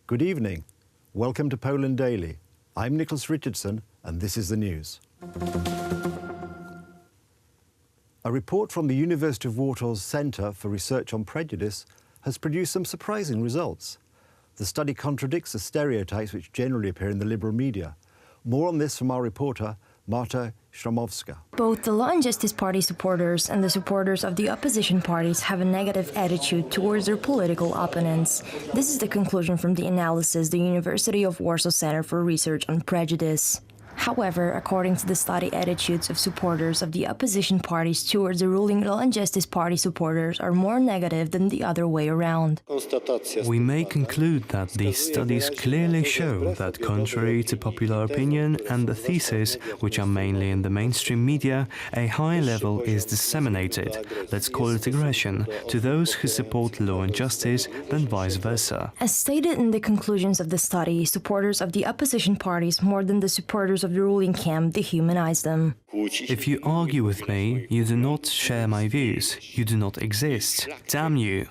Good evening. Welcome to Poland Daily. I'm Nicholas Richardson, and this is the news. A report from the University of Warszaw's Centre for Research on Prejudice has produced some surprising results. The study contradicts the stereotypes which generally appear in the liberal media. More on this from our reporter, Marta Szramowska. Both the Law and Justice Party supporters and the supporters of the opposition parties have a negative attitude towards their political opponents. This is the conclusion from the analysis the University of Warsaw Center for Research on Prejudice. However, according to the study, attitudes of supporters of the opposition parties towards the ruling Law and Justice Party supporters are more negative than the other way around. We may conclude that these studies clearly show that, contrary to popular opinion and the thesis, which are mainly in the mainstream media, a high level is disseminated, let's call it aggression, to those who support law and justice than vice versa. As stated in the conclusions of the study, supporters of the opposition parties more than the supporters of the ruling camp dehumanize them. If you argue with me, you do not share my views. You do not exist. Damn you.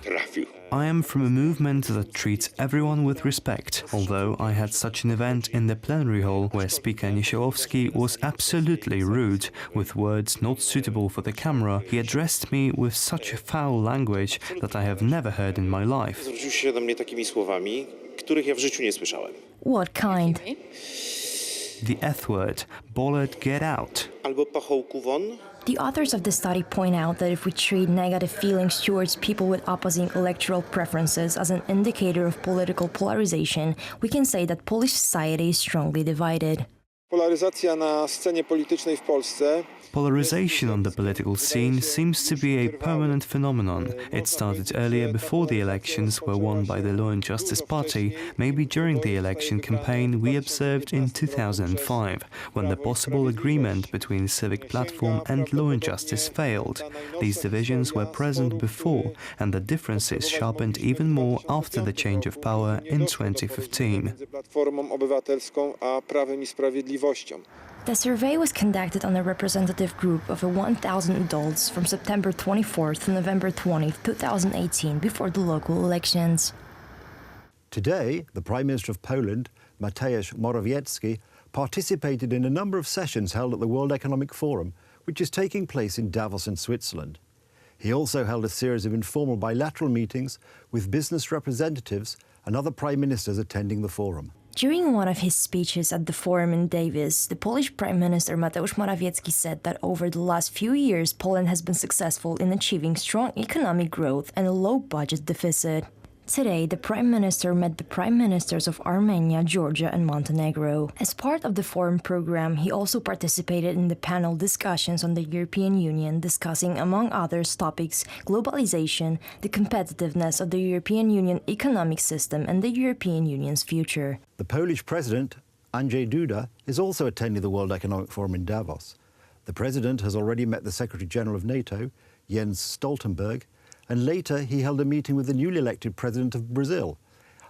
I am from a movement that treats everyone with respect, although I had such an event in the plenary hall where Speaker Niesiołowski was absolutely rude. With words not suitable for the camera, he addressed me with such a foul language that I have never heard in my life. What kind? The F word, Bollet, get out. The authors of the study point out that if we treat negative feelings towards people with opposing electoral preferences as an indicator of political polarization, we can say that Polish society is strongly divided. Polarization on the political scene seems to be a permanent phenomenon. It started earlier, before the elections were won by the Law and Justice Party. Maybe during the election campaign we observed in 2005, when the possible agreement between Civic Platform and Law and Justice failed. These divisions were present before, and the differences sharpened even more after the change of power in 2015. The survey was conducted on a representative group of 1,000 adults from September 24th to November 20th, 2018, before the local elections. Today, the Prime Minister of Poland, Mateusz Morawiecki, participated in a number of sessions held at the World Economic Forum, which is taking place in Davos in Switzerland. He also held a series of informal bilateral meetings with business representatives and other prime ministers attending the forum. During one of his speeches at the forum in Davos, the Polish Prime Minister Mateusz Morawiecki said that over the last few years, Poland has been successful in achieving strong economic growth and a low budget deficit. Today, the Prime Minister met the Prime Ministers of Armenia, Georgia and Montenegro. As part of the forum program, he also participated in the panel discussions on the European Union, discussing, among others topics, globalization, the competitiveness of the European Union economic system and the European Union's future. The Polish President, Andrzej Duda, is also attending the World Economic Forum in Davos. The President has already met the Secretary-General of NATO, Jens Stoltenberg, and later he held a meeting with the newly elected President of Brazil,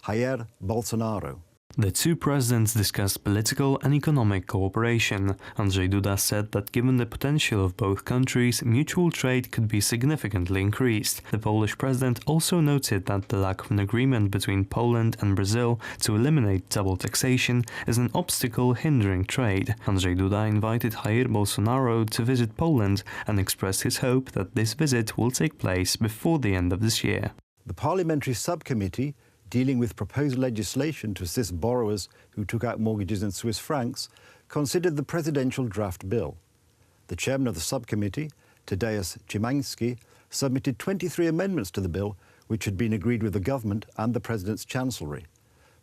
Jair Bolsonaro. The two presidents discussed political and economic cooperation. Andrzej Duda said that given the potential of both countries, mutual trade could be significantly increased. The Polish president also noted that the lack of an agreement between Poland and Brazil to eliminate double taxation is an obstacle hindering trade. Andrzej Duda invited Jair Bolsonaro to visit Poland and expressed his hope that this visit will take place before the end of this year. The parliamentary subcommittee dealing with proposed legislation to assist borrowers who took out mortgages in Swiss francs, considered the presidential draft bill. The chairman of the subcommittee, Tadeusz Cymański, submitted 23 amendments to the bill, which had been agreed with the government and the president's chancellery.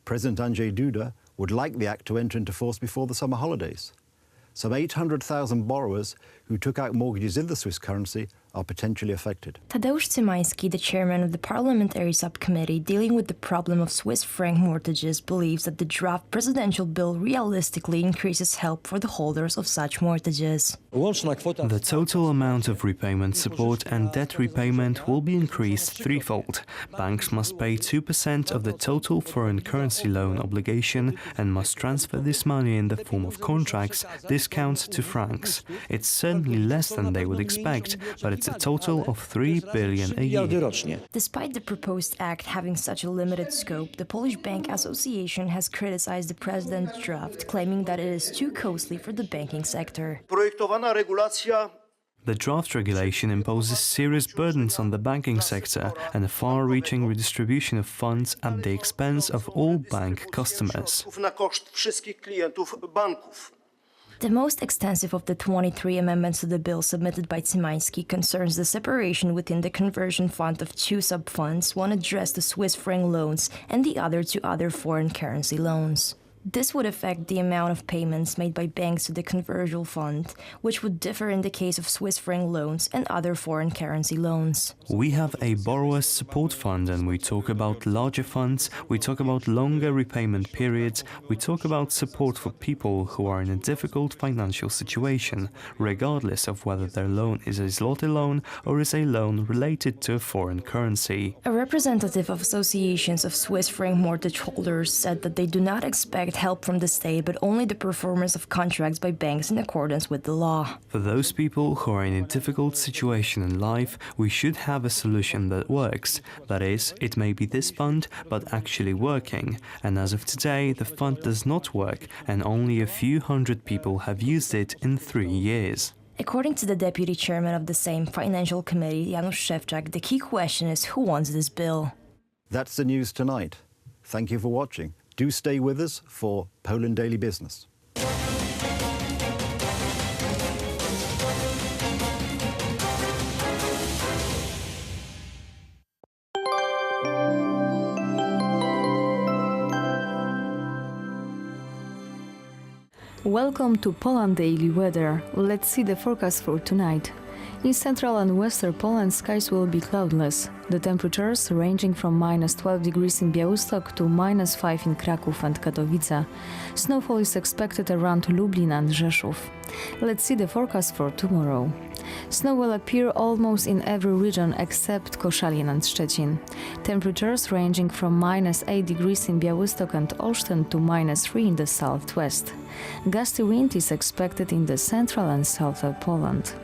President Andrzej Duda would like the act to enter into force before the summer holidays. Some 800,000 borrowers who took out mortgages in the Swiss currency are potentially affected. Tadeusz Cymański, the chairman of the parliamentary subcommittee dealing with the problem of Swiss franc mortgages, believes that the draft presidential bill realistically increases help for the holders of such mortgages. The total amount of repayment support and debt repayment will be increased threefold. Banks must pay 2% of the total foreign currency loan obligation and must transfer this money in the form of contracts, discounts to francs. It's currently less than they would expect, but it's a total of 3 billion a year. Despite the proposed act having such a limited scope, the Polish Bank Association has criticized the president's draft, claiming that it is too costly for the banking sector. Projektowana regulacja The draft regulation imposes serious burdens on the banking sector and a far-reaching redistribution of funds at the expense of all bank customers. na koszt wszystkich klientów banków. The most extensive of the 23 amendments to the bill submitted by Tsimański concerns the separation within the conversion fund of two sub-funds, one addressed to Swiss franc loans and the other to other foreign currency loans. This would affect the amount of payments made by banks to the conversion fund, which would differ in the case of Swiss franc loans and other foreign currency loans. We have a borrower's support fund and we talk about larger funds, we talk about longer repayment periods, we talk about support for people who are in a difficult financial situation, regardless of whether their loan is a zloty loan or is a loan related to a foreign currency. A representative of associations of Swiss franc mortgage holders said that they do not expect help from the state, but only the performance of contracts by banks in accordance with the law. For those people who are in a difficult situation in life, we should have a solution that works. That is, it may be this fund, but actually working. And as of today, the fund does not work, and only a few hundred people have used it in 3 years. According to the deputy chairman of the same financial committee, Janusz Szewczak, the key question is who wants this bill? That's the news tonight. Thank you for watching. Do stay with us for Poland Daily Business. Welcome to Poland Daily Weather. Let's see the forecast for tonight. In central and western Poland, skies will be cloudless. The temperatures ranging from -12 degrees in Białystok to -5 in Kraków and Katowice. Snowfall is expected around Lublin and Rzeszów. Let's see the forecast for tomorrow. Snow will appear almost in every region except Koszalin and Szczecin. Temperatures ranging from -8 degrees in Białystok and Olsztyn to -3 in the southwest. Gusty wind is expected in the central and south of Poland.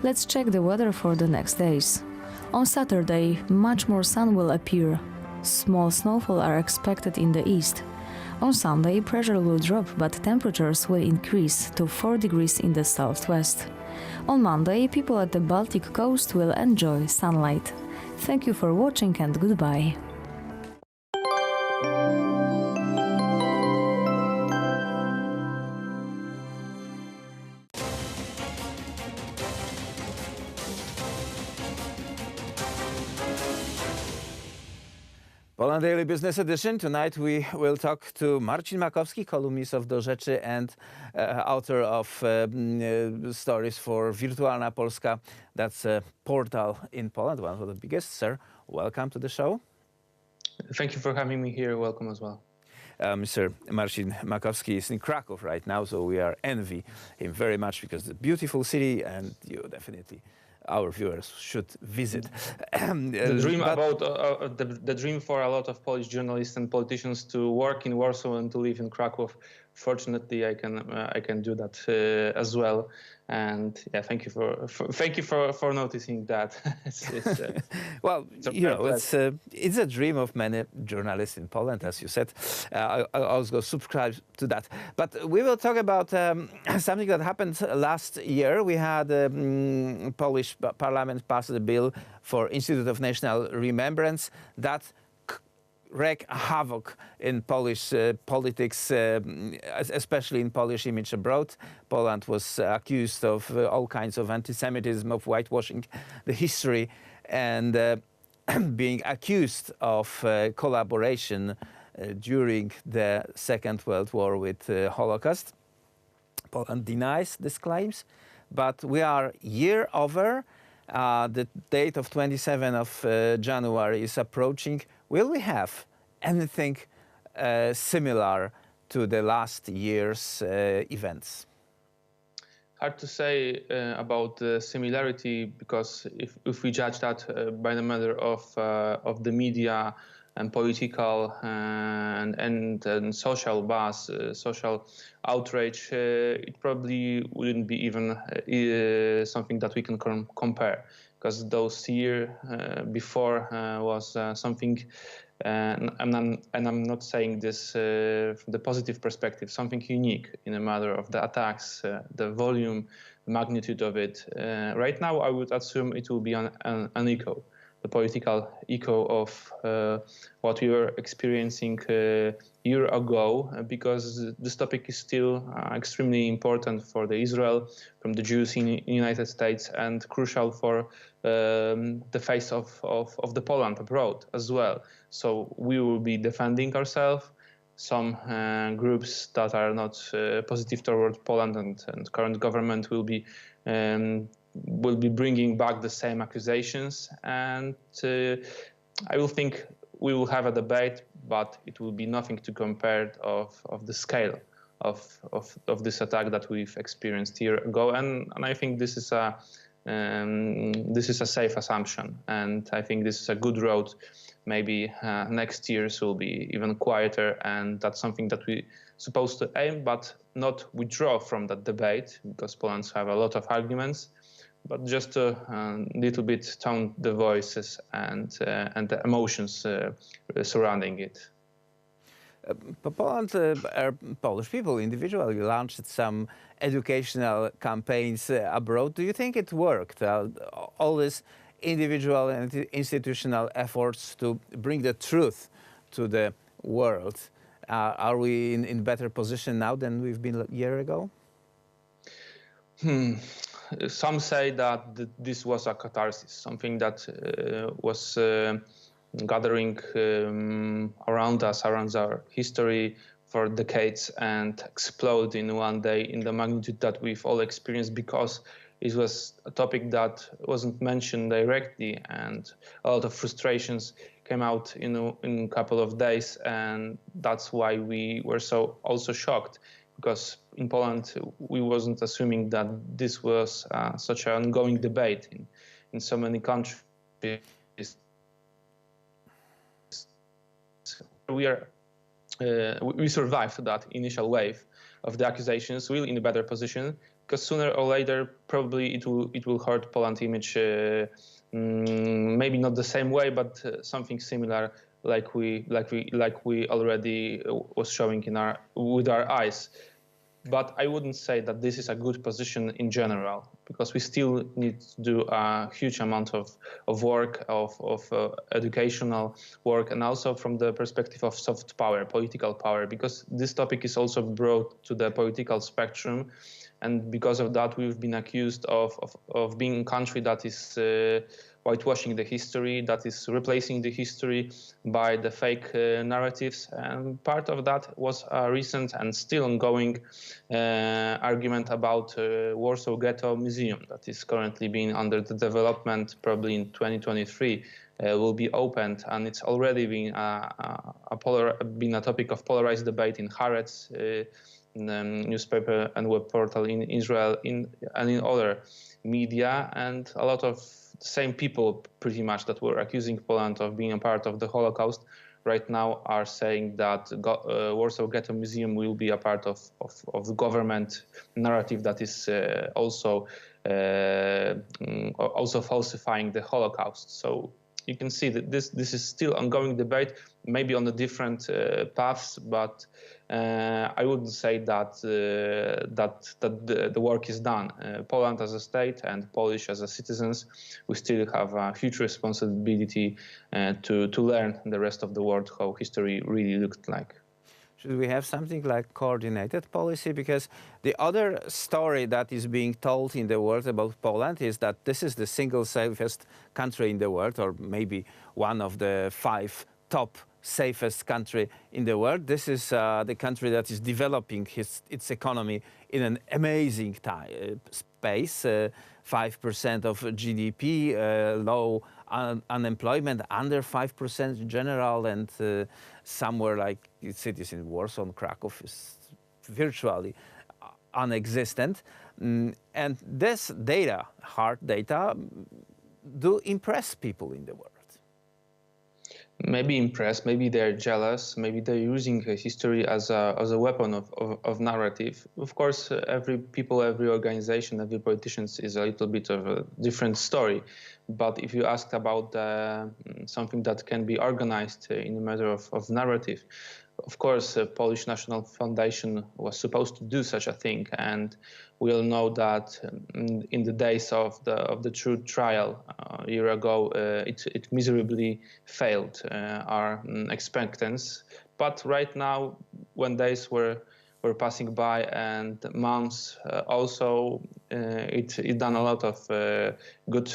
Let's check the weather for the next days. On Saturday, much more sun will appear. Small snowfall are expected in the east. On Sunday, pressure will drop, but temperatures will increase to 4 degrees in the southwest. On Monday, people at the Baltic coast will enjoy sunlight. Thank you for watching and goodbye. Poland Daily Business Edition. Tonight we will talk to Marcin Makowski, columnist of Do Rzeczy and author of stories for Wirtualna Polska. That's a portal in Poland, one of the biggest. Sir, welcome to the show. Thank you for having me here. Welcome as well. Mr. Marcin Makowski is in Kraków right now, so we are envy him very much because it's a beautiful city and you definitely our viewers should visit. The dream the dream for a lot of Polish journalists and politicians to work in Warsaw and to live in Kraków. Fortunately, I can do that as well. And yeah, thank you for noticing that. Well, it's a dream of many journalists in Poland, as you said. I also subscribe to that. But we will talk about something that happened last year. We had Polish Parliament pass a bill for Institute of National Remembrance that wreak havoc in Polish politics, especially in Polish image abroad. Poland was accused of all kinds of anti-Semitism, of whitewashing the history, and being accused of collaboration during the Second World War with the Holocaust. Poland denies these claims, but we are year over. The date of 27th of January is approaching. Will we have anything similar to the last year's events? Hard to say about the similarity, because if we judge that by the matter of the media and political and social buzz, social outrage, it probably wouldn't be even something that we can compare, because those years before was something, and I'm not saying this from the positive perspective, something unique in a matter of the attacks, the volume, the magnitude of it. Right now, I would assume it will be an echo, the political echo of what we were experiencing a year ago, because this topic is still extremely important for the Israel, from the Jews in the United States, and crucial for the face of the Poland abroad as well. So we will be defending ourselves. Some groups that are not positive toward Poland and current government will be bringing back the same accusations, and I will think we will have a debate, but it will be nothing to compare of the scale of this attack that we've experienced a year ago, and I think this is a safe assumption, and I think this is a good road. Maybe next years will be even quieter, and that's something that we're supposed to aim, but not withdraw from that debate, because Poland's have a lot of arguments, but just to little bit tone the voices and the emotions surrounding it. Poland, Polish people individually launched some educational campaigns abroad. Do you think it worked? All these individual and institutional efforts to bring the truth to the world. Are we in better position now than we've been a year ago? Some say that this was a catharsis, something that was gathering around us, around our history for decades, and explode in one day in the magnitude that we've all experienced, because it was a topic that wasn't mentioned directly, and a lot of frustrations came out in a couple of days, and that's why we were so also shocked, because in Poland we wasn't assuming that this was such an ongoing debate in so many countries. We survived that initial wave of the accusations, really in a better position, because sooner or later probably it will hurt Poland's image, maybe not the same way, but something similar, like we already was showing with our eyes. But I wouldn't say that this is a good position in general, because we still need to do a huge amount of work, of educational work, and also from the perspective of soft power, political power, because this topic is also brought to the political spectrum. And because of that, we've been accused of being a country that is whitewashing the history, that is replacing the history by the fake narratives. And part of that was a recent and still ongoing argument about Warsaw Ghetto Museum that is currently being under the development. Probably in 2023 will be opened, and it's already been a topic of polarized debate in Haaretz, newspaper and web portal in Israel, and in other media, and a lot of the same people pretty much that were accusing Poland of being a part of the Holocaust right now are saying that Warsaw Ghetto Museum will be a part of the government narrative that is also falsifying the Holocaust. So you can see that this is still ongoing debate, maybe on the different paths, but I wouldn't say that the work is done. Poland as a state and Polish as a citizens, we still have a huge responsibility to learn the rest of the world how history really looked like. Should we have something like coordinated policy? Because the other story that is being told in the world about Poland is that this is the single safest country in the world, or maybe one of the 5 top safest country in the world. This is the country that is developing its economy in an amazing space, 5% of GDP, low unemployment, under 5% in general, and somewhere like cities in Warsaw and Krakow is virtually non-existent. And this data, hard data, do impress people in the world. maybe impressed, maybe they're jealous, maybe they're using history as a weapon of narrative. Of course, every people, every organization, every politician is a little bit of a different story. But if you ask about something that can be organized in a matter of narrative, of course, Polish National Foundation was supposed to do such a thing, and we all know that in the days of the true trial a year ago, it miserably failed our expectancies. But right now, when days were passing by and months, also it done a lot of good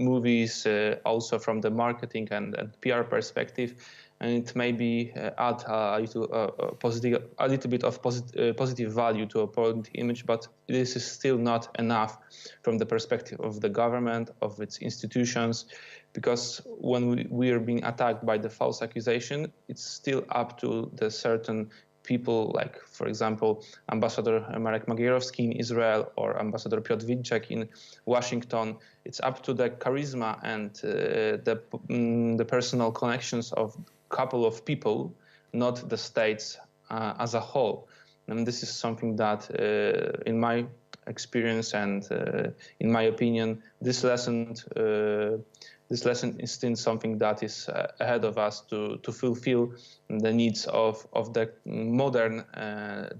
movies, also from the marketing and PR perspective. And it maybe add a little bit of positive value to a Poland image, but this is still not enough from the perspective of the government, of its institutions, because when we are being attacked by the false accusation, it's still up to the certain people, like, for example, Ambassador Marek Magierowski in Israel or Ambassador Piotr Witczak in Washington. It's up to the charisma and the personal connections of couple of people, not the states as a whole. And this is something that, in my experience and in my opinion, this lesson is still something that is ahead of us to fulfill the needs of the modern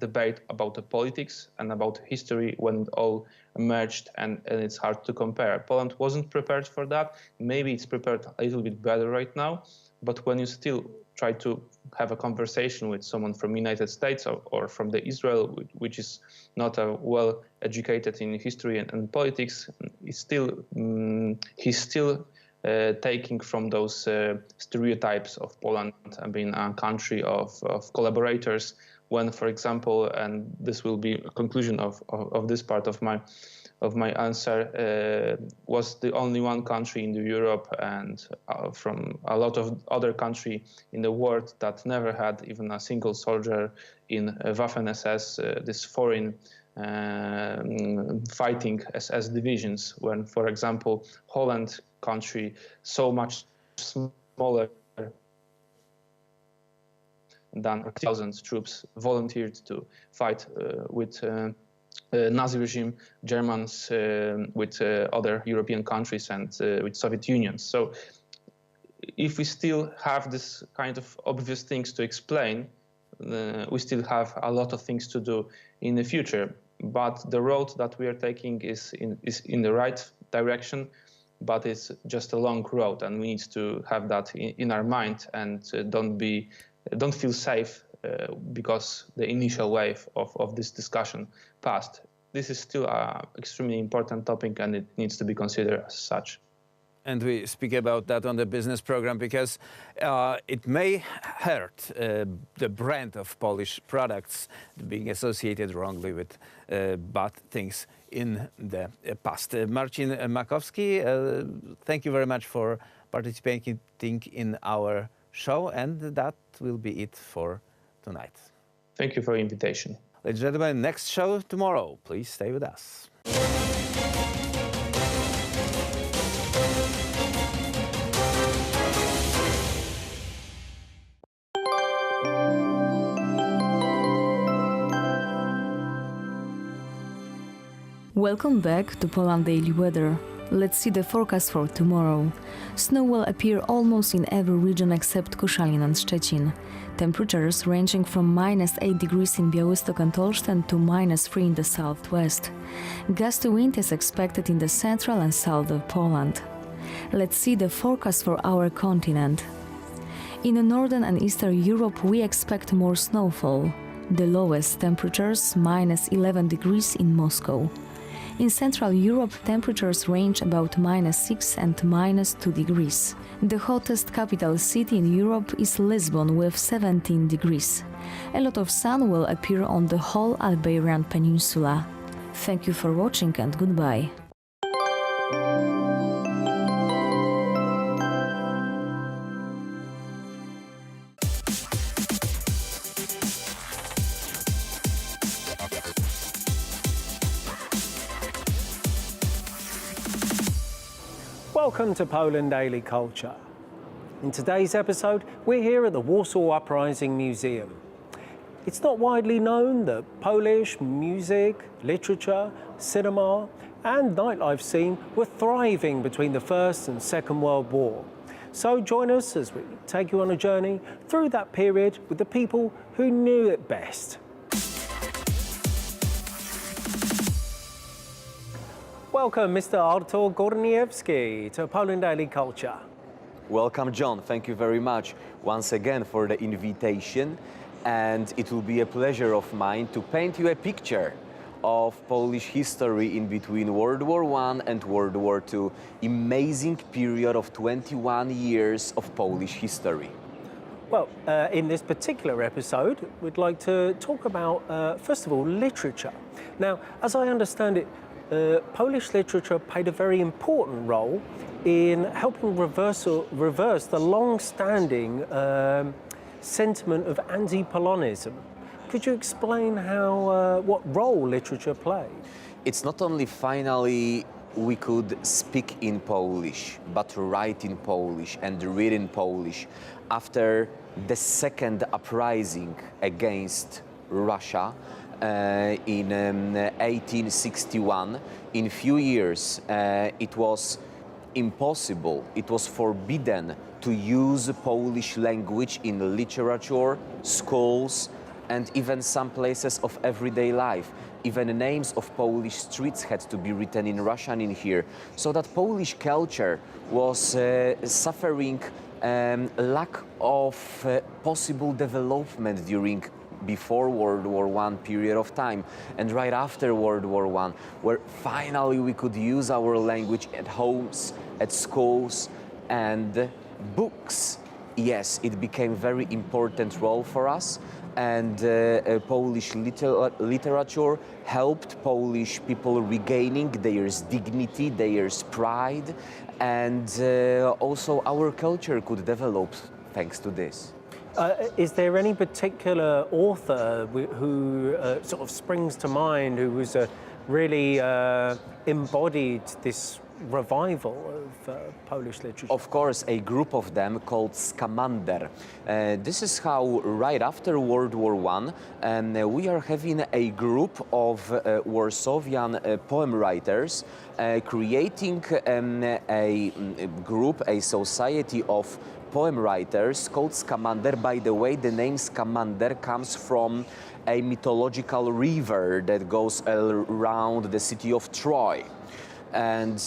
debate about the politics and about history when it all emerged, and it's hard to compare. Poland wasn't prepared for that. Maybe it's prepared a little bit better right now. But when you still try to have a conversation with someone from United States or from the Israel, which is not well educated in history and politics, he's still taking from those stereotypes of Poland being a country of collaborators. When, for example, and this will be a conclusion of this part of my answer, was the only one country in Europe and from a lot of other countries in the world that never had even a single soldier in Waffen-SS, this foreign fighting SS divisions, when, for example, Holland country, so much smaller than 1,000 troops volunteered to fight with Nazi regime, Germans with other European countries and with Soviet Union. So if we still have this kind of obvious things to explain, we still have a lot of things to do in the future. But the road that we are taking is in the right direction, but it's just a long road, and we need to have that in our mind and don't feel safe because the initial wave of this discussion passed. This is still an extremely important topic, and it needs to be considered as such. And we speak about that on the business program because it may hurt the brand of Polish products being associated wrongly with bad things in the past. Marcin Makowski, thank you very much for participating in our show, and that will be it for tonight. Thank you for the invitation. Ladies and gentlemen, next show tomorrow. Please stay with us. Welcome back to Poland Daily Weather. Let's see the forecast for tomorrow. Snow will appear almost in every region except Koszalin and Szczecin. Temperatures ranging from -8 degrees in Białystok and Olsztyn to -3 in the southwest. Gusty wind is expected in the central and south of Poland. Let's see the forecast for our continent. In northern and eastern Europe, we expect more snowfall. The lowest temperatures -11 degrees in Moscow. In Central Europe, temperatures range about -6 and -2 degrees. The hottest capital city in Europe is Lisbon with 17 degrees. A lot of sun will appear on the whole Iberian Peninsula. Thank you for watching and goodbye. Welcome to Poland Daily Culture. In today's episode, we're here at the Warsaw Uprising Museum. It's not widely known that Polish music, literature, cinema, and nightlife scene were thriving between the First and Second World War. So join us as we take you on a journey through that period with the people who knew it best. Welcome, Mr. Artur Gorniewski, to Poland Daily Culture. Welcome, John. Thank you very much once again for the invitation. And it will be a pleasure of mine to paint you a picture of Polish history in between World War I and World War II. Amazing period of 21 years of Polish history. Well, in this particular episode, we'd like to talk about, first of all, literature. Now, as I understand it, Polish literature played a very important role in helping reverse the long-standing sentiment of anti-Polonism. Could you explain how what role literature played? It's not only finally we could speak in Polish, but write in Polish and read in Polish after the second uprising against Russia in 1861. In few years, it was impossible, it was forbidden to use Polish language in literature, schools, and even some places of everyday life. Even the names of Polish streets had to be written in Russian in here. So that Polish culture was suffering lack of possible development during before World War I period of time and right after World War I, where finally we could use our language at homes, at schools, and books. Yes, it became very important role for us, and Polish literature helped Polish people regaining their dignity, their pride, and also our culture could develop thanks to this. Is there any particular author who sort of springs to mind who was really embodied this revival of Polish literature? Of course, a group of them called Skamander. This is how right after World War I, we are having a group of Warsawian poem writers creating a group, a society of poem writers called Skamander. By the way, the name Skamander comes from a mythological river that goes around the city of Troy. And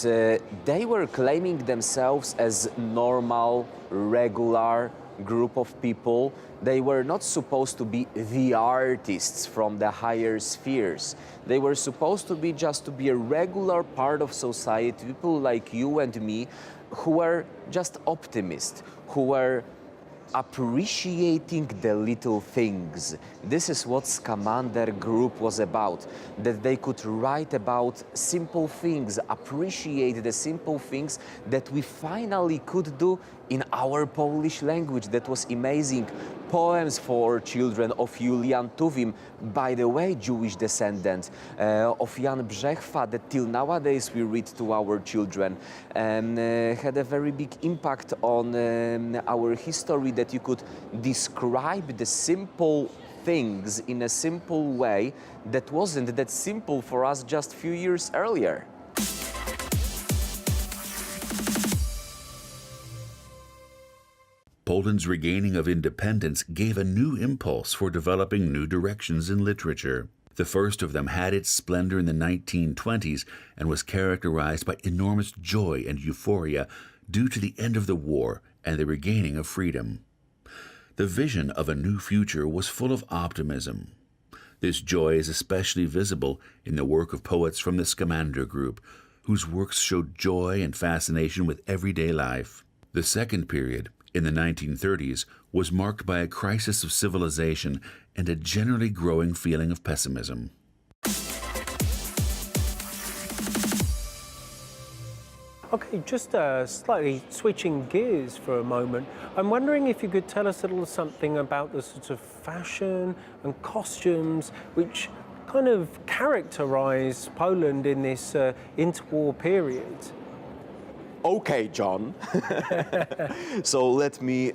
they were claiming themselves as normal, regular group of people. They were not supposed to be the artists from the higher spheres. They were supposed to be just to be a regular part of society, people like you and me, who were just optimists, who were appreciating the little things. This is what Skamander group was about, that they could write about simple things, appreciate the simple things that we finally could do in our Polish language. That was amazing. Poems for children of Julian Tuwim, by the way, Jewish descendant, of Jan Brzechwa, that till nowadays we read to our children, had a very big impact on our history, that you could describe the simple things in a simple way that wasn't that simple for us just a few years earlier. Poland's regaining of independence gave a new impulse for developing new directions in literature. The first of them had its splendor in the 1920s and was characterized by enormous joy and euphoria due to the end of the war and the regaining of freedom. The vision of a new future was full of optimism. This joy is especially visible in the work of poets from the Skamander group, whose works showed joy and fascination with everyday life. The second period, in the 1930s, was marked by a crisis of civilization and a generally growing feeling of pessimism. Okay, just slightly switching gears for a moment. I'm wondering if you could tell us a little something about the sort of fashion and costumes which kind of characterize Poland in this interwar period. Okay, John. So let me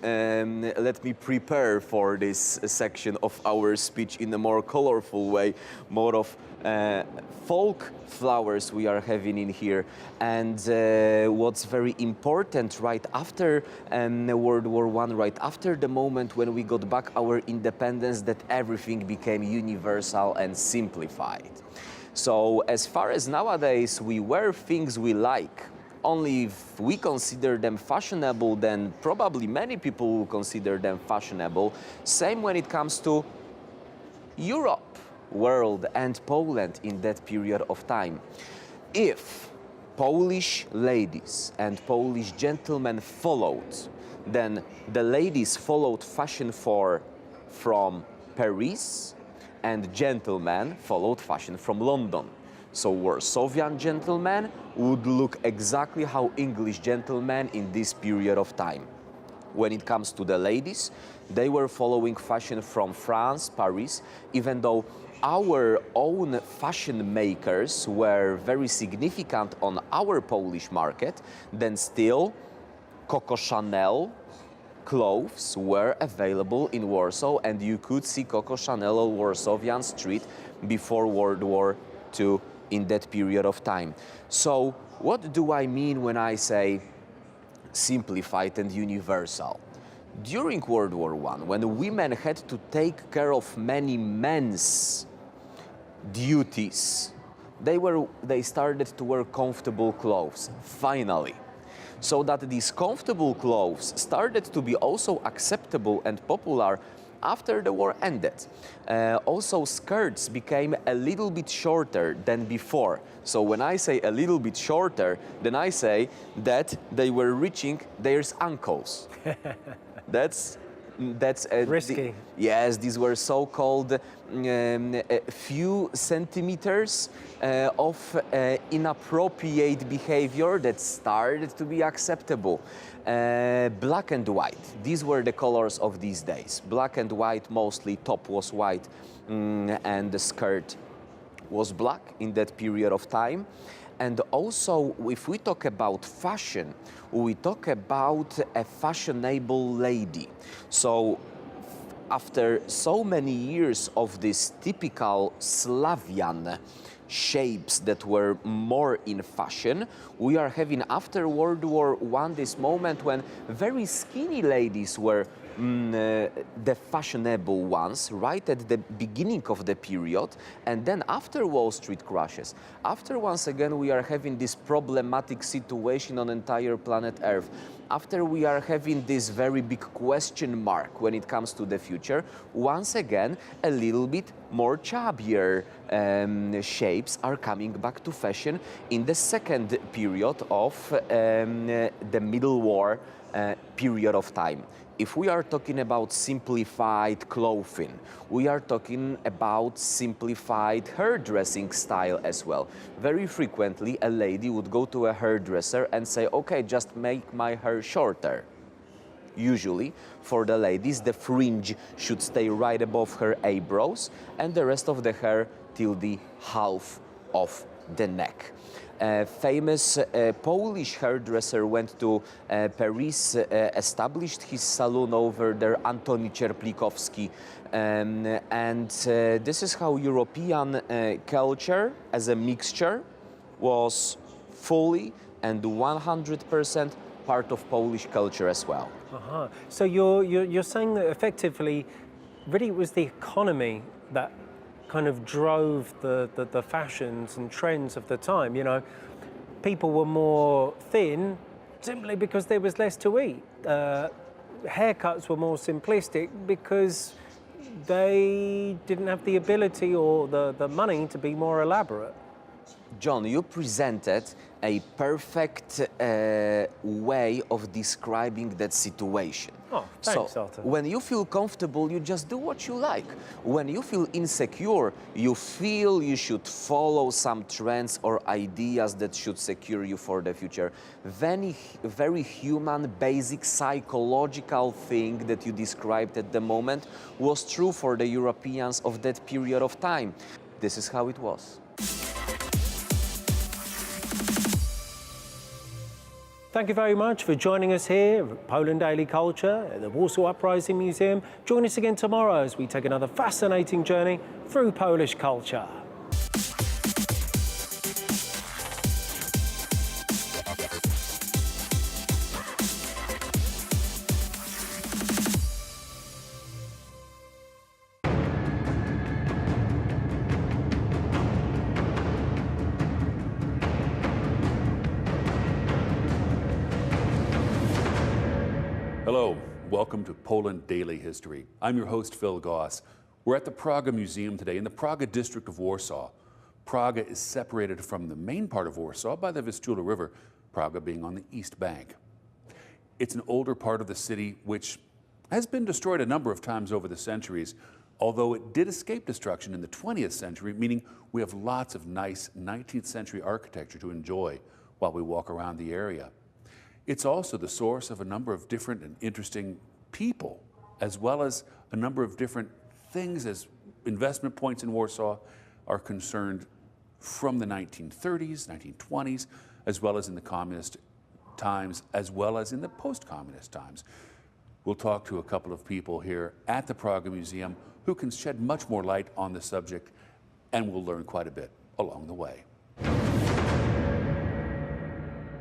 prepare for this section of our speech in a more colorful way, more of folk flowers we are having in here. And what's very important right after World War I, right after the moment when we got back our independence, that everything became universal and simplified. So as far as nowadays we wear things we like, only if we consider them fashionable, then probably many people will consider them fashionable. Same when it comes to Europe, world, and Poland in that period of time. If Polish ladies and Polish gentlemen followed, then the ladies followed fashion from Paris, and gentlemen followed fashion from London. So Warsavian gentlemen would look exactly how English gentlemen in this period of time. When it comes to the ladies, they were following fashion from France, Paris, even though our own fashion makers were very significant on our Polish market, then still Coco Chanel clothes were available in Warsaw, and you could see Coco Chanel on Warsavian Street before World War II in that period of time. So what do I mean when I say simplified and universal? During World War I, when women had to take care of many men's duties, they started to wear comfortable clothes, finally. So that these comfortable clothes started to be also acceptable and popular after the war ended. Also, skirts became a little bit shorter than before. So when I say a little bit shorter, then I say that they were reaching their ankles. That's risky. Yes, these were so-called few centimeters of inappropriate behavior that started to be acceptable. Black and white, these were the colors of these days. Black and white, mostly top was white and the skirt was black in that period of time. And also, if we talk about fashion, we talk about a fashionable lady. So after so many years of this typical Slavian shapes that were more in fashion, we are having after World War I this moment when very skinny ladies were the fashionable ones right at the beginning of the period, and then after Wall Street crashes, after once again we are having this problematic situation on entire planet Earth, after we are having this very big question mark when it comes to the future, once again a little bit more chubbier shapes are coming back to fashion in the second period of the Middle War period of time. If we are talking about simplified clothing, we are talking about simplified hairdressing style as well. Very frequently, a lady would go to a hairdresser and say, okay, just make my hair shorter. Usually, for the ladies, the fringe should stay right above her eyebrows and the rest of the hair till the half of the neck. Famous Polish hairdresser went to Paris, established his salon over there, Antoni Cierplikowski. And this is how European culture as a mixture was fully and 100% part of Polish culture as well. So you're saying that effectively, really it was the economy that kind of drove the fashions and trends of the time. You know, people were more thin simply because there was less to eat. Haircuts were more simplistic because they didn't have the ability or the money to be more elaborate. John, you presented a perfect way of describing that situation. Oh, thanks, so Arthur. when you feel comfortable, you just do what you like. When you feel insecure, you feel you should follow some trends or ideas that should secure you for the future. Very human, basic, psychological thing that you described at the moment was true for the Europeans of that period of time. This is how it was. Thank you very much for joining us here at Poland Daily Culture at the Warsaw Uprising Museum. Join us again tomorrow as we take another fascinating journey through Polish culture. Hello, welcome to Poland Daily History. I'm your host, Phil Goss. We're at the Praga Museum today in the Praga district of Warsaw. Praga is separated from the main part of Warsaw by the Vistula River, Praga being on the east bank. It's an older part of the city which has been destroyed a number of times over the centuries, although it did escape destruction in the 20th century, meaning we have lots of nice 19th century architecture to enjoy while we walk around the area. It's also the source of a number of different and interesting people, as well as a number of different things as investment points in Warsaw are concerned from the 1930s, 1920s, as well as in the communist times, as well as in the post-communist times. We'll talk to a couple of people here at the Praga Museum who can shed much more light on the subject, and we'll learn quite a bit along the way.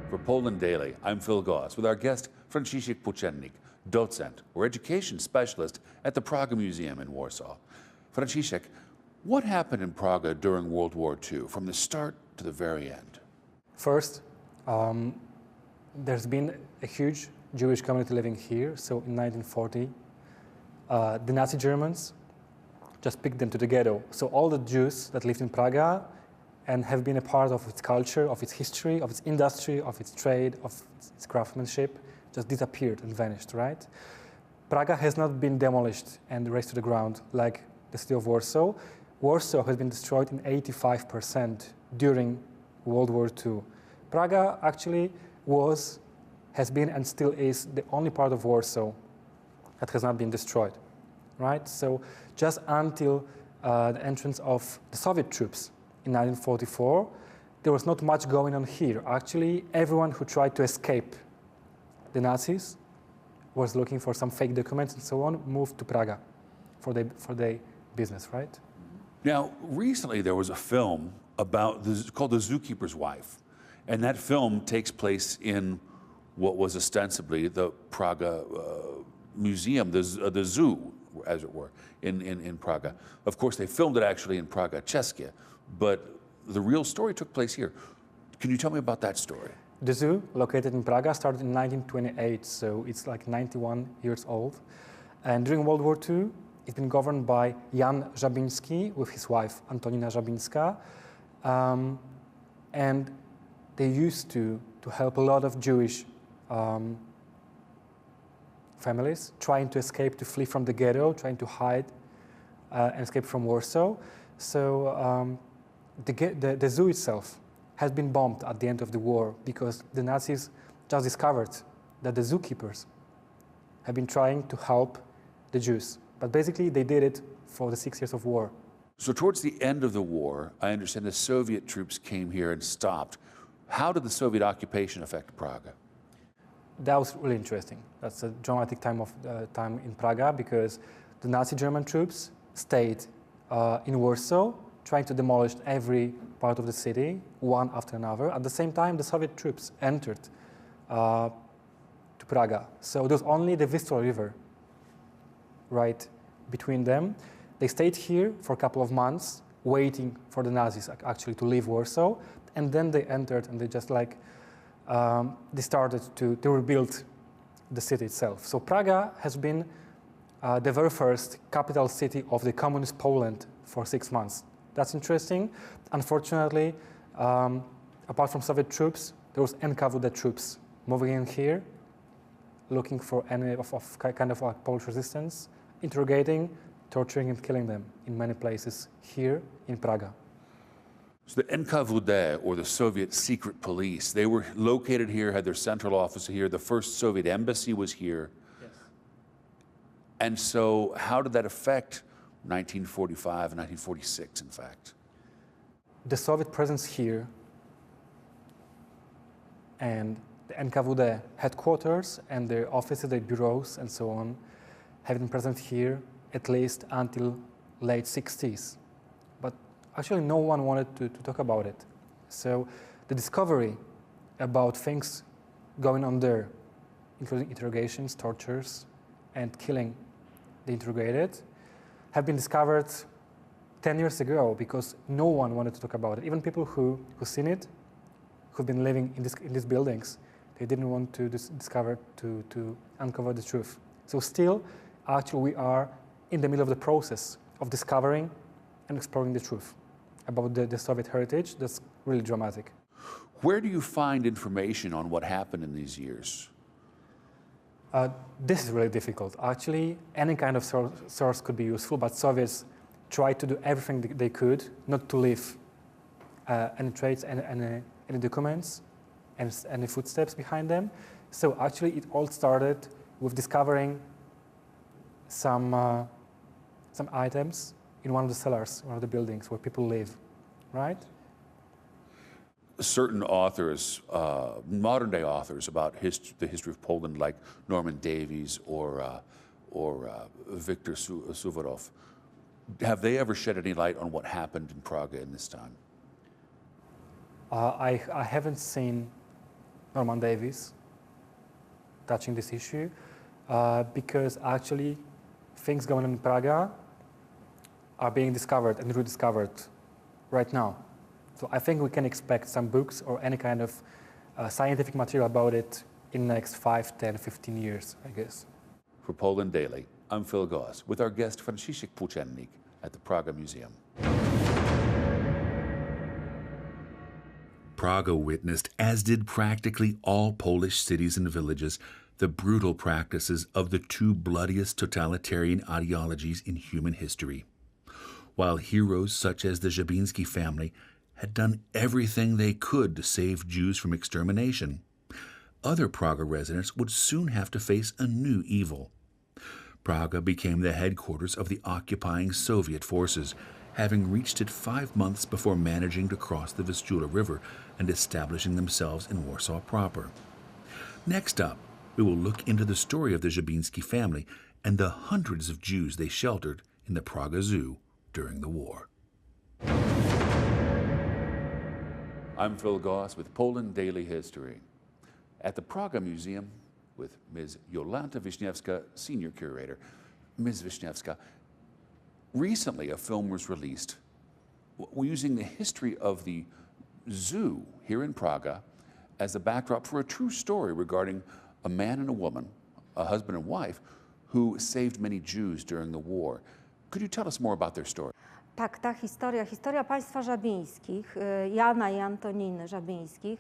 For Poland Daily, I'm Phil Goss with our guest Franciszek Płóciennik, docent or education specialist at the Praga Museum in Warsaw. Franciszek, what happened in Praga during World War II, from the start to the very end? First, there's been a huge Jewish community living here. So in 1940, the Nazi Germans just picked them to the ghetto. So all the Jews that lived in Praga and have been a part of its culture, of its history, of its industry, of its trade, of its craftsmanship, just disappeared and vanished, right? Praga has not been demolished and razed to the ground like the city of Warsaw. Warsaw has been destroyed in 85% during World War II. Praga actually has been and still is the only part of Warsaw that has not been destroyed, right? So just until the entrance of the Soviet troops in 1944, there was not much going on here. Actually, everyone who tried to escape the Nazis was looking for some fake documents and so on, moved to Praga for their business, right? Now, recently there was a film called The Zookeeper's Wife, and that film takes place in what was ostensibly the Praga Museum, the zoo, as it were, in Praga. Of course, they filmed it actually in Praga Czeskie, but the real story took place here. Can you tell me about that story? The zoo, located in Praga, started in 1928, so it's like 91 years old. And during World War II, it's been governed by Jan Żabiński with his wife, Antonina Żabińska. And they used to help a lot of Jewish families trying to escape, to flee from the ghetto, trying to hide and escape from Warsaw. So the zoo itself has been bombed at the end of the war because the Nazis just discovered that the zookeepers have been trying to help the Jews. But basically, they did it for the 6 years of war. So towards the end of the war, I understand the Soviet troops came here and stopped. How did the Soviet occupation affect Praga? That was really interesting. That's a dramatic time in Praga because the Nazi German troops stayed in Warsaw, trying to demolish every part of the city, one after another. At the same time, the Soviet troops entered to Praga. So there was only the Vistula River right between them. They stayed here for a couple of months, waiting for the Nazis actually to leave Warsaw, and then they entered and they just they started to rebuild the city itself. So Praga has been the very first capital city of the communist Poland for 6 months. That's interesting. Unfortunately, apart from Soviet troops, there was NKVD troops moving in here, looking for any kind of Polish resistance, interrogating, torturing and killing them in many places here in Praga. So the NKVD, or the Soviet secret police, they were located here, had their central office here. The first Soviet embassy was here. Yes. And so how did that affect 1945 and 1946, in fact? The Soviet presence here and the NKVD headquarters and their offices, their bureaus and so on have been present here at least until late 60s. But actually no one wanted to talk about it. So the discovery about things going on there, including interrogations, tortures, and killing the interrogated, have been discovered 10 years ago because no one wanted to talk about it. Even people who've seen it, who've been living in these buildings, they didn't want to to uncover the truth. So still, actually, we are in the middle of the process of discovering and exploring the truth about the Soviet heritage. That's really dramatic. Where do you find information on what happened in these years? This is really difficult. Actually, any kind of source could be useful, but Soviets tried to do everything they could not to leave any traces, any documents, and any footsteps behind them. So actually, it all started with discovering some items in one of the cellars, one of the buildings where people live, right? Certain authors, modern-day authors about the history of Poland, like Norman Davies or Viktor Suvorov, have they ever shed any light on what happened in Prague in this time? I haven't seen Norman Davies touching this issue because actually things going on in Prague are being discovered and rediscovered right now. So I think we can expect some books or any kind of scientific material about it in the next 5, 10, 15 years, I guess. For Poland Daily, I'm Phil Goss with our guest Franciszek Płóciennik at the Praga Museum. Praga witnessed, as did practically all Polish cities and villages, the brutal practices of the two bloodiest totalitarian ideologies in human history. While heroes such as the Żabiński family had done everything they could to save Jews from extermination, other Praga residents would soon have to face a new evil. Praga became the headquarters of the occupying Soviet forces, having reached it 5 months before managing to cross the Vistula River and establishing themselves in Warsaw proper. Next up, we will look into the story of the Żabiński family and the hundreds of Jews they sheltered in the Praga Zoo during the war. I'm Phil Goss with Poland Daily History. At the Praga Museum with Ms. Jolanta Wiśniewska, Senior Curator. Ms. Wiśniewska, recently a film was released using the history of the zoo here in Praga as a backdrop for a true story regarding a man and a woman, a husband and wife, who saved many Jews during the war. Could you tell us more about their story? Tak, ta historia państwa Żabińskich, Jana I Antoniny Żabińskich.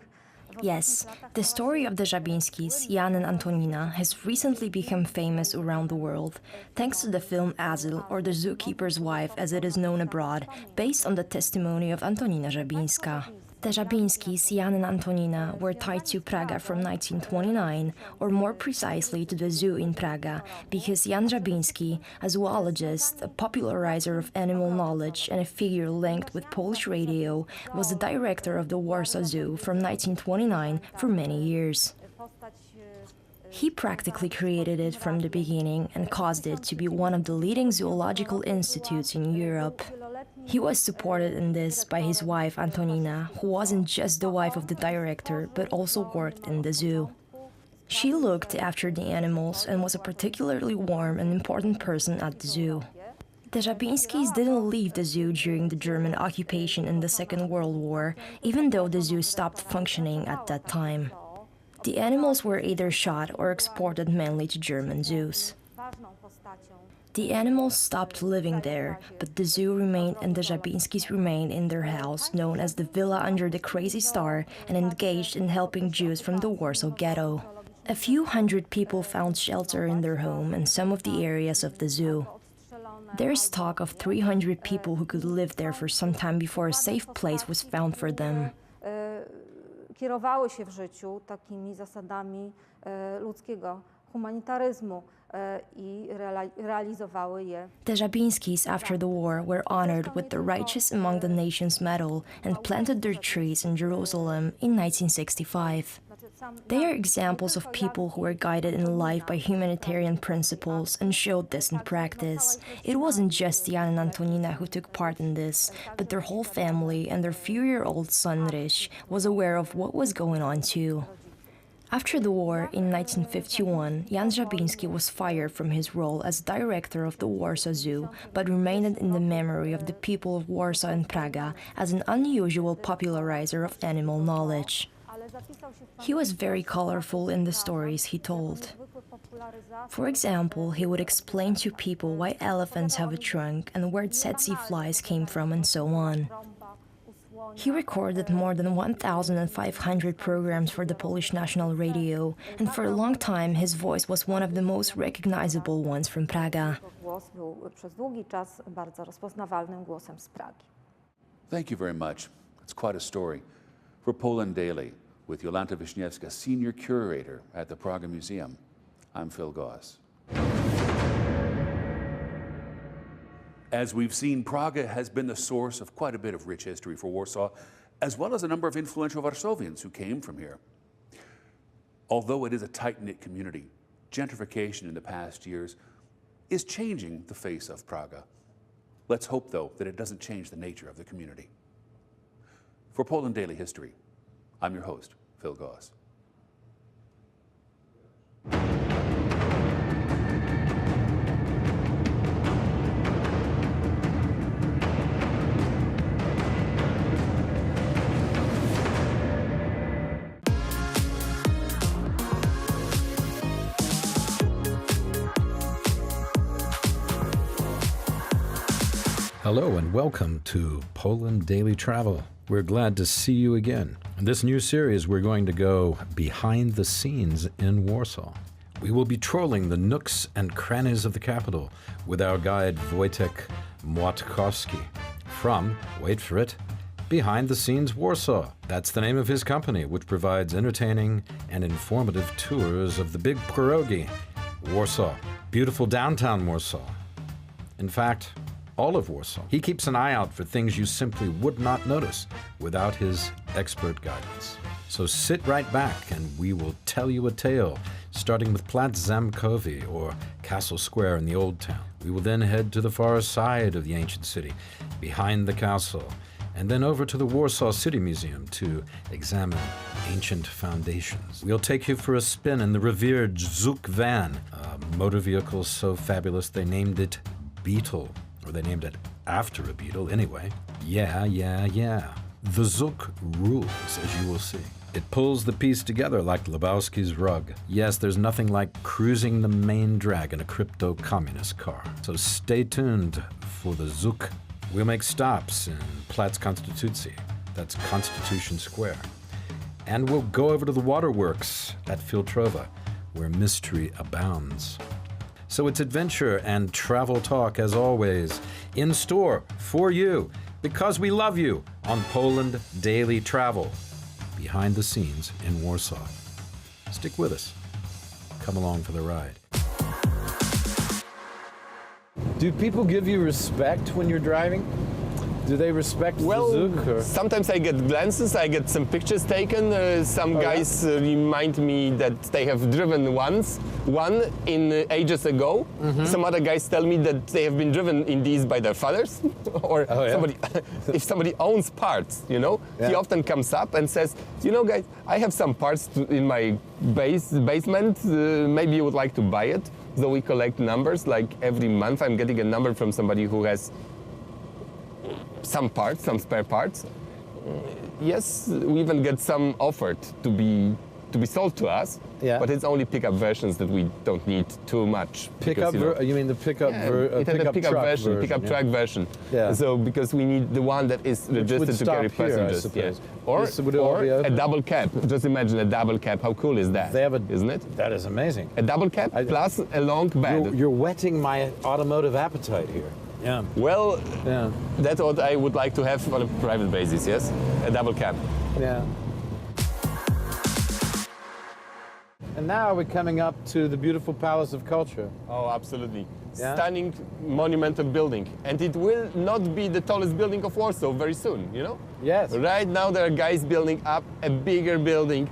Yes, the story of the Żabińskis, Jan and Antonina, has recently become famous around the world, thanks to the film Azyl, or The Zookeeper's Wife as it is known abroad, based on the testimony of Antonina Żabińska. The Żabińskis, Jan and Antonina, were tied to Praga from 1929, or more precisely to the zoo in Praga, because Jan Żabiński, a zoologist, a popularizer of animal knowledge, and a figure linked with Polish radio, was the director of the Warsaw Zoo from 1929 for many years. He practically created it from the beginning and caused it to be one of the leading zoological institutes in Europe. He was supported in this by his wife Antonina, who wasn't just the wife of the director, but also worked in the zoo. She looked after the animals and was a particularly warm and important person at the zoo. The Żabińskis didn't leave the zoo during the German occupation in the Second World War, even though the zoo stopped functioning at that time. The animals were either shot or exported mainly to German zoos. The animals stopped living there, but the zoo remained and the Żabińskis remained in their house, known as the Villa Under the Crazy Star, and engaged in helping Jews from the Warsaw Ghetto. A few hundred people found shelter in their home and some of the areas of the zoo. There is talk of 300 people who could live there for some time before a safe place was found for them. Kierowały się w życiu takimi zasadami ludzkiego humanitaryzmu I realizowały je. The Żabińskis after the war were honored with the Righteous Among the Nations medal and planted their trees in Jerusalem in 1965. They are examples of people who were guided in life by humanitarian principles and showed this in practice. It wasn't just Jan and Antonina who took part in this, but their whole family and their few-year-old son Ryś was aware of what was going on too. After the war, in 1951, Jan Żabiński was fired from his role as director of the Warsaw Zoo, but remained in the memory of the people of Warsaw and Praga as an unusual popularizer of animal knowledge. He was very colorful in the stories he told. For example, he would explain to people why elephants have a trunk and where tsetse flies came from and so on. He recorded more than 1,500 programs for the Polish National Radio, and for a long time his voice was one of the most recognizable ones from Praga. Thank you very much. It's quite a story. For Poland Daily, with Jolanta Wiśniewska, Senior Curator at the Praga Museum, I'm Phil Goss. As we've seen, Praga has been the source of quite a bit of rich history for Warsaw, as well as a number of influential Warsavians who came from here. Although it is a tight-knit community, gentrification in the past years is changing the face of Praga. Let's hope, though, that it doesn't change the nature of the community. For Poland Daily History, I'm your host, Phil Goss. Hello and welcome to Poland Daily Travel. We're glad to see you again. In this new series, we're going to go behind the scenes in Warsaw. We will be trolling the nooks and crannies of the capital with our guide Wojtek Młatkowski from, wait for it, Behind the Scenes Warsaw. That's the name of his company, which provides entertaining and informative tours of the big pierogi, Warsaw, beautiful downtown Warsaw. In fact, all of Warsaw. He keeps an eye out for things you simply would not notice without his expert guidance. So sit right back and we will tell you a tale, starting with Plac Zamkowy, or Castle Square in the Old Town. We will then head to the far side of the ancient city, behind the castle, and then over to the Warsaw City Museum to examine ancient foundations. We'll take you for a spin in the revered Żuk van, a motor vehicle so fabulous they named it Beetle. Or they named it after a beetle, anyway. Yeah. The Żuk rules, as you will see. It pulls the piece together like Lebowski's rug. Yes, there's nothing like cruising the main drag in a crypto-communist car. So stay tuned for the Żuk. We'll make stops in Plac Konstytucji, that's Constitution Square. And we'll go over to the waterworks at Filtrowa, where mystery abounds. So it's adventure and travel talk, as always, in store for you, because we love you, on Poland Daily Travel, behind the scenes in Warsaw. Stick with us. Come along for the ride. Do people give you respect when you're driving? Do they respect the Żuk? Or? Sometimes I get glances, I get some pictures taken. Some guys remind me that they have driven one in ages ago. Mm-hmm. Some other guys tell me that they have been driven in these by their fathers, or somebody. If somebody owns parts, he often comes up and says, guys, I have some parts in my basement. Maybe you would like to buy it. So we collect numbers. Like every month, I'm getting a number from somebody who has some parts, some spare parts. Yes, we even get some offered to be sold to us, but it's only pickup versions that we don't need too much. Pickup? You mean the pickup? Pickup truck version. Yeah. So because we need the one that is registered to carry passengers. Yes. Or a double cab. Just imagine a double cab. How cool is that? Isn't it? That is amazing. A double cab plus a long bed. You're whetting my automotive appetite here. Yeah. Well, that's what I would like to have on a private basis, yes? A double cab. Yeah. And now we're coming up to the beautiful Palace of Culture. Oh, absolutely. Yeah? Stunning, monumental building. And it will not be the tallest building of Warsaw very soon, Yes. Right now there are guys building up a bigger building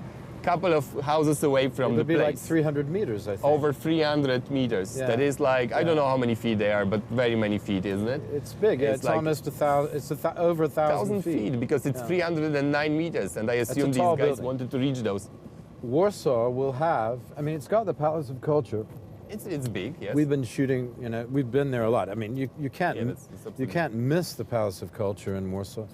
couple of houses away from it the would be place. like 300 meters, I think. Over 300 meters. Yeah. That is like, I don't know how many feet they are, but very many feet, isn't it? It's big. It's like almost 1,000. It's over 1,000 feet because it's Yeah. 309 meters, and I assume these tall guys building. wanted to reach those. Warsaw will have, I mean, it's got the Palace of Culture. It's big, yes. We've been shooting, you know, we've been there a lot. I mean, you can't that's you can't miss the Palace of Culture in Warsaw,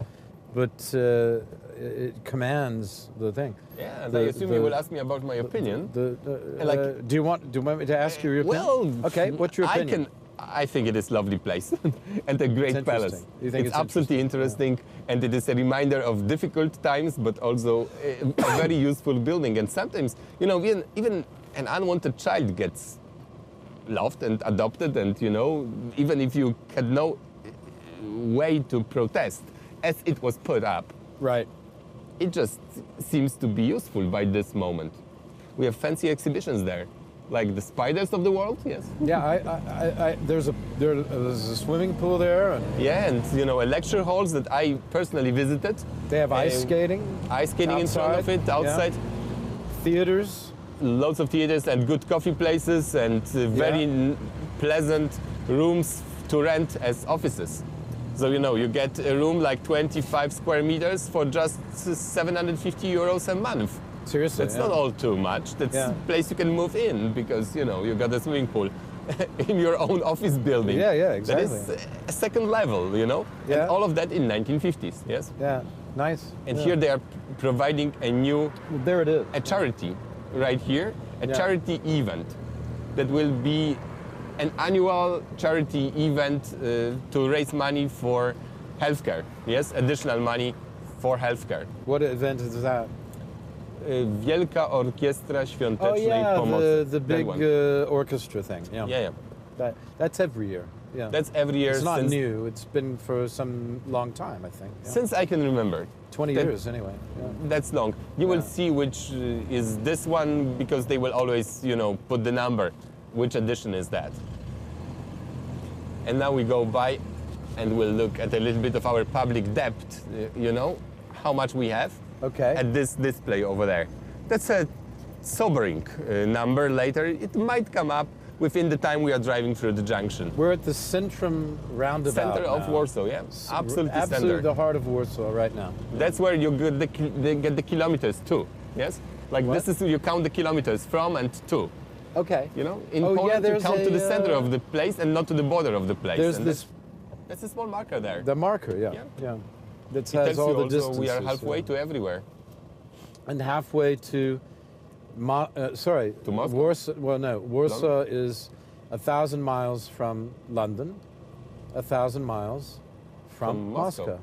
but it commands the thing. Yeah, and I assume you will ask me about my opinion. Do you want me to ask you your opinion? Well, okay, what's your opinion? I think it is a lovely place and a great palace. You think it's absolutely interesting, and it is a reminder of difficult times, but also a very useful building. And sometimes, you know, even an unwanted child gets loved and adopted, and you know, even if you had no way to protest, as it was put up, right? It just seems to be useful by this moment. We have fancy exhibitions there, like the spiders of the world. Yes. Yeah, there's a swimming pool there. And yeah, and you know, lecture halls that I personally visited. They have ice skating. Ice skating in front of it, outside. Yeah. Theaters. Lots of theaters and good coffee places and very pleasant rooms to rent as offices. So, you know, you get a room like 25 square meters for just 750 euros a month. Seriously? That's not all too much. That's a place you can move in because, you know, you got a swimming pool in your own office building. Yeah, exactly. That is a second level, you know? Yeah. And all of that in 1950s, yes? Yeah, nice. And here they are providing a new... There it is. A charity. Right here, a charity event that will be an annual charity event to raise money for healthcare. Yes, additional money for healthcare. What event is that? Wielka Orkiestra Świątecznej Pomocy. The big orchestra thing. Yeah. Yeah. That's every year. Yeah. That's every year. It's not new. It's been for some long time, I think. Yeah. Since I can remember. 20 years anyway. Yeah. That's long. You will see which is this one because they will always, you know, put the number. Which edition is that? And now we go by and we'll look at a little bit of our public debt, you know, how much we have at this display over there. That's a sobering number later. It might come up within the time we are driving through the junction. We're at the Centrum roundabout Center of now. Warsaw, yeah. Absolutely center. the heart of Warsaw right now. That's where you get the kilometers to, yes? Like this is, you count the kilometers from and to. Okay. You know, in Poland you count to the center of the place and not to the border of the place. There's and this... That's a small marker there. The marker, yeah. That It tells has all you the also distances. we are halfway to everywhere. And halfway to... to Moscow? Warsaw, well, no. Warsaw is 1,000 miles from London, 1,000 miles from Moscow.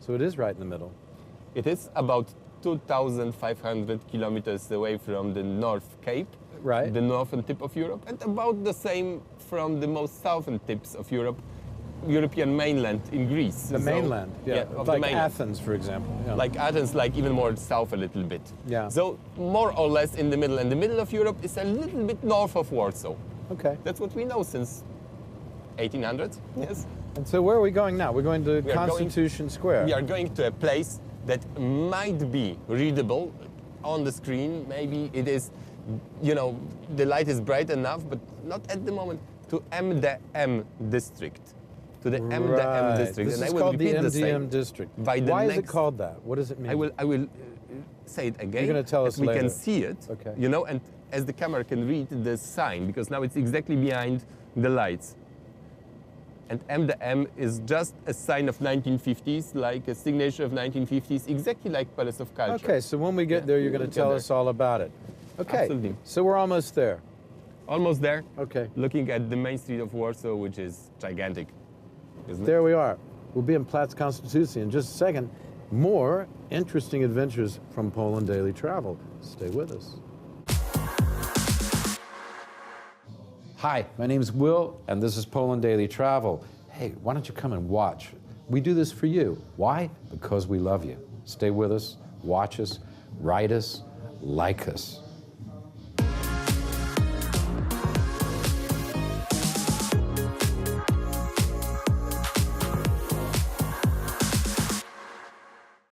So it is right in the middle. It is about 2,500 kilometers away from the North Cape, the northern tip of Europe, and about the same from the most southern tips of Europe, European mainland in Greece. The mainland, of like the mainland. Athens, for example. Yeah. Like Athens, like even more south a little bit. Yeah. So more or less in the middle, and the middle of Europe is a little bit north of Warsaw. Okay. That's what we know since 1800, yes. And so where are we going now? We're going to Constitution Square. We are going to a place that might be readable on the screen. Maybe it is, you know, the light is bright enough, but not at the moment, to MDM district. To the MDM district. This and is I will called the repeat MDM district. By the Why next, is it called that? What does it mean? I will say it again. You're going to tell us we later. can see it, you know, and as the camera can read the sign, because now it's exactly behind the lights. And MDM is just a sign of 1950s, like a signature of 1950s, exactly like Palace of Culture. Okay, so when we get there, you're going to tell us all about it. Okay, Absolutely. So we're almost there. Almost there. Okay. Looking at the main street of Warsaw, which is gigantic, isn't There it? we are. We'll be in Plac Konstytucji in just a second. More interesting adventures from Poland Daily Travel. Stay with us. Hi, my name is Will, and this is Poland Daily Travel. Hey, why don't you come and watch? We do this for you. Why? Because we love you. Stay with us, watch us, write us, like us.